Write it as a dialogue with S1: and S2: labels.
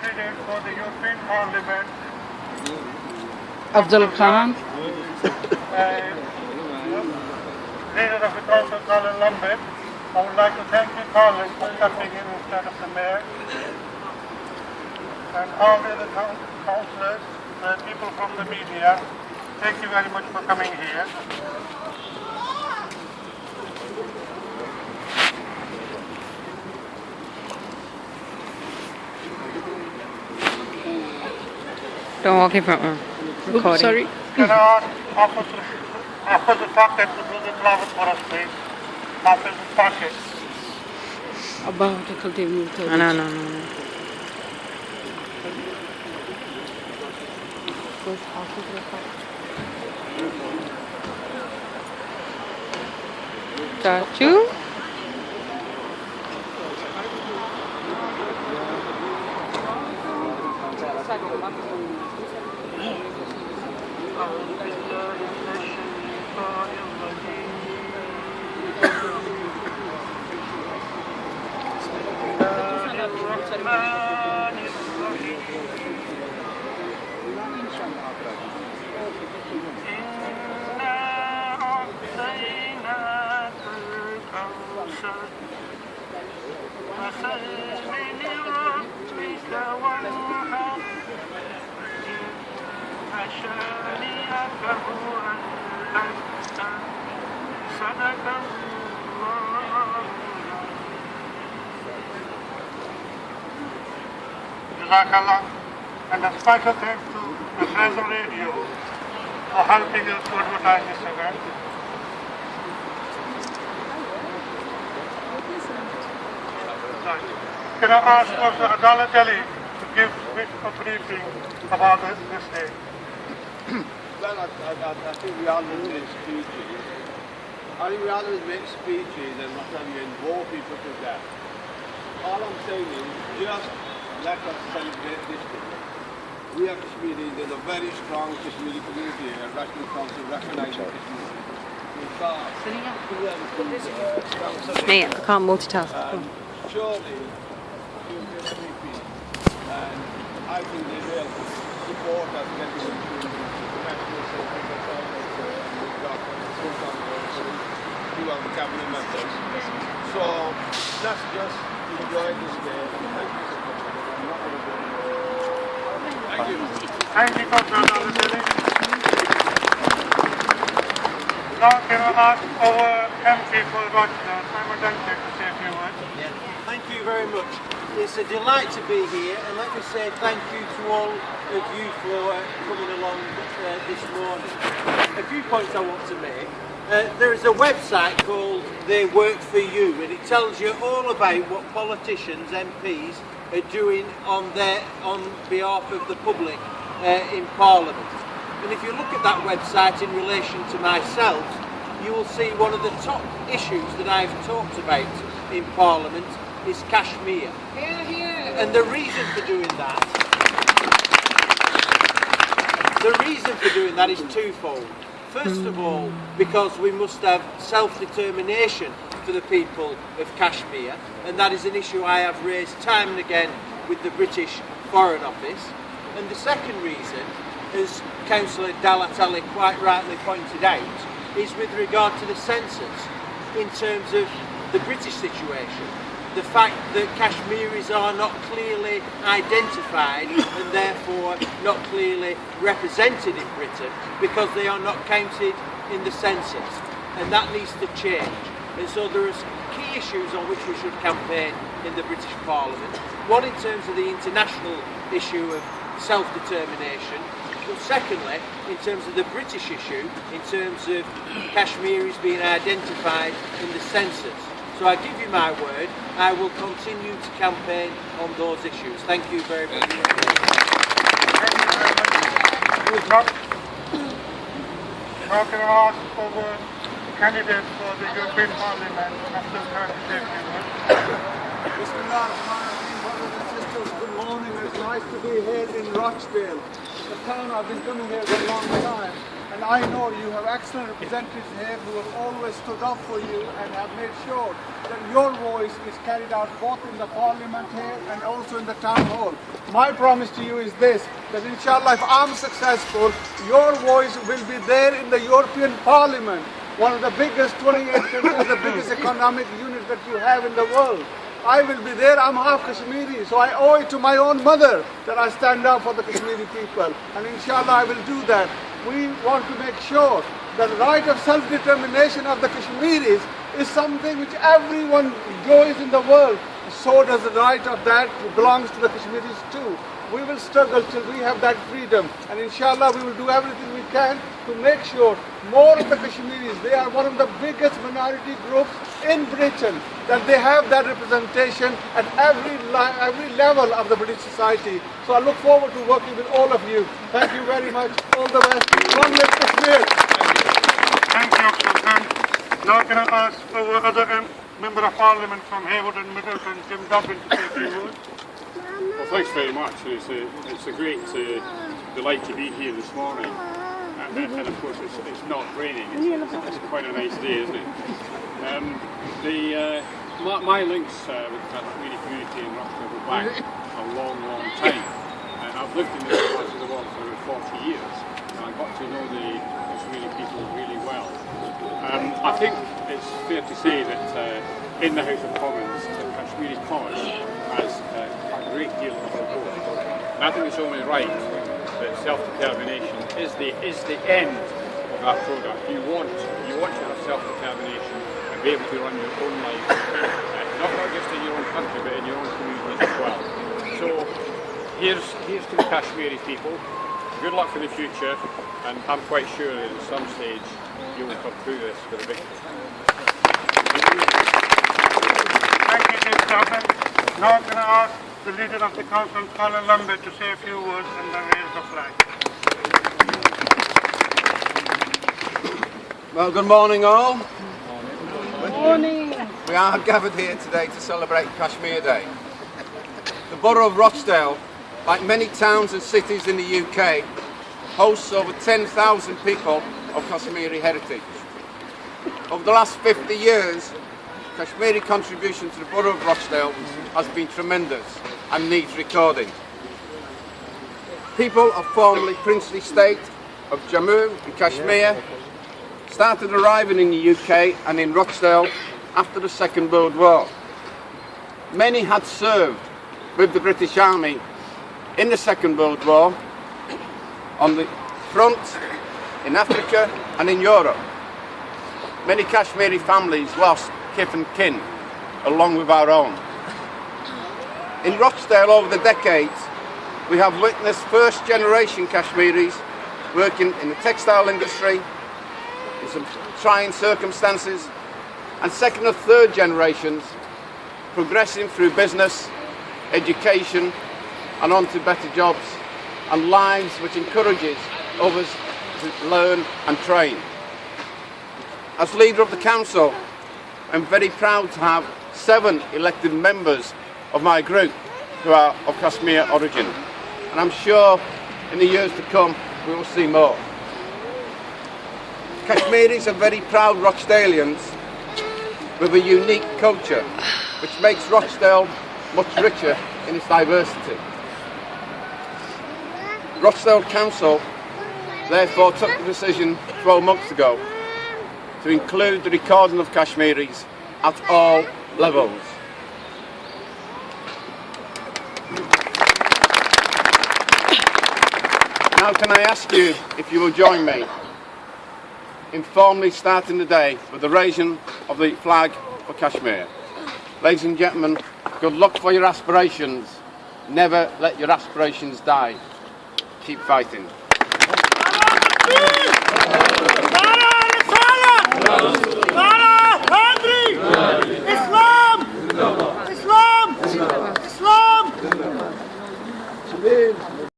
S1: candidate for the European Parliament,
S2: Abdul Khan.
S1: Leader of the Council, Colin Lambert. I would like to thank you, Colin, for stepping in instead of the Mayor. And all the other councillors, people from the media, thank you very much for coming here.
S2: Don't walk in front of recording. Sorry.
S1: Can I offer the pocket to do the flowers for us, please? Offer the pocket.
S2: Above the cultivator. No. Chachu.
S1: Jazakallah, and a special thanks to the Fraser Radio for helping us to advertise this event. Can I ask also Adalat Ali to give a briefing about this day?
S3: Well, I think we always make speeches. We always make speeches and what have you, and bore people to death. All I'm saying is just let us celebrate this day. We are Kashmiris, there's a very strong Kashmiri community here, Rochdale Council recognizing Kashmir.
S2: Hey, I can't multitask.
S3: Surely, you'll get everything. And I think they will support us getting into the national service as well as we've got two of the cabinet members. So let's just enjoy this day. Thank you.
S1: Thank you, Councillor Adalat Ali. Now can I ask our MP for Rochdale, Simon Duncan, to say a few words?
S4: Thank you very much. It's a delight to be here, and let me say thank you to all of you for coming along this morning. A few points I want to make. There is a website called They Work For You, and it tells you all about what politicians, MPs, are doing on behalf of the public in Parliament. And if you look at that website in relation to myself, you will see one of the top issues that I've talked about in Parliament is Kashmir. And the reason for doing that is twofold. First of all, because we must have self-determination for the people of Kashmir, and that is an issue I have raised time and again with the British Foreign Office. And the second reason, as Councillor Adalat Ali quite rightly pointed out, is with regard to the census in terms of the British situation. The fact that Kashmiris are not clearly identified and therefore not clearly represented in Britain because they are not counted in the census, and that needs to change. And so there are key issues on which we should campaign in the British Parliament. One in terms of the international issue of self-determination, but secondly in terms of the British issue in terms of Kashmiris being identified in the census. So I give you my word, I will continue to campaign on those issues. Thank you very much.
S1: Thank you very much. Now can I ask for the candidate for the European Parliament, Abdul Khan, to say a few words?
S5: Brothers and sisters, good morning. It's nice to be here in Rochdale, a town I've been coming here for a long time. And I know you have excellent representatives here who have always stood up for you and have made sure that your voice is carried out both in the parliament here and also in the town hall. My promise to you is this, that inshallah, if I'm successful, your voice will be there in the European Parliament, one of the biggest 28 countries, the biggest economic unit that you have in the world. I will be there. I'm half Kashmiri, so I owe it to my own mother that I stand up for the Kashmiri people. And inshallah, I will do that. We want to make sure that the right of self-determination of the Kashmiris is something which everyone enjoys in the world. So does the right of that belongs to the Kashmiris too. We will struggle till we have that freedom, and inshallah we will do everything we can to make sure more of the Kashmiris, they are one of the biggest minority groups in Britain, that they have that representation at every level of the British society. So I look forward to working with all of you. Thank you very much. All the best. Long live Kashmir.
S1: Thank you, Sultan. Now can I ask our other Member of Parliament from Haywood and Middleton, Jim Dobbin, to say a few words?
S6: Well, thanks very much. It's a great delight to be here this morning. And of course, it's not raining. It's quite a nice day, isn't it? My links with the Kashmiri community in Rochdale go back a long, long time. And I've lived in this part of the world for about 40 years. And I got to know the Kashmiri people really well. I think it's fair to say that in the House of Commons, the Kashmiri cause has a great deal of support. And I think it's only right that self-determination is the end of that product. You want to have self-determination and be able to run your own life, not just in your own country, but in your own communities as well. So here's to the Kashmiri people. Good luck for the future, and I'm quite sure that at some stage you will come through this with a victory.
S1: Thank you, Jim Dobbin. Now can I ask the leader of the council, Colin Lambert, to say a few words and then raise the flag.
S7: Well, good morning all. Good morning. We are gathered here today to celebrate Kashmir Day. The borough of Rochdale, like many towns and cities in the UK, hosts over 10,000 people of Kashmiri heritage. Over the last 50 years, Kashmiri contribution to the borough of Rochdale has been tremendous and needs recording. People of formerly princely state of Jammu and Kashmir started arriving in the UK and in Rochdale after the Second World War. Many had served with the British Army in the Second World War, on the front, in Africa and in Europe. Many Kashmiri families lost kith and kin, along with our own. In Rochdale over the decades, we have witnessed first generation Kashmiris working in the textile industry in some trying circumstances, and second and third generations progressing through business, education and on to better jobs and lives which encourages others to learn and train. As leader of the council, I'm very proud to have 7 elected members of my group who are of Kashmir origin, and I'm sure in the years to come we will see more. Kashmiris are very proud Rochdalians with a unique culture which makes Rochdale much richer in its diversity. Rochdale Council therefore took the decision 12 months ago to include the recording of Kashmiris at all levels. Now can I ask you if you will join me in formally starting the day with the raising of the flag for Kashmir. Ladies and gentlemen, good luck for your aspirations. Never let your aspirations die. Keep fighting.
S1: Bharat!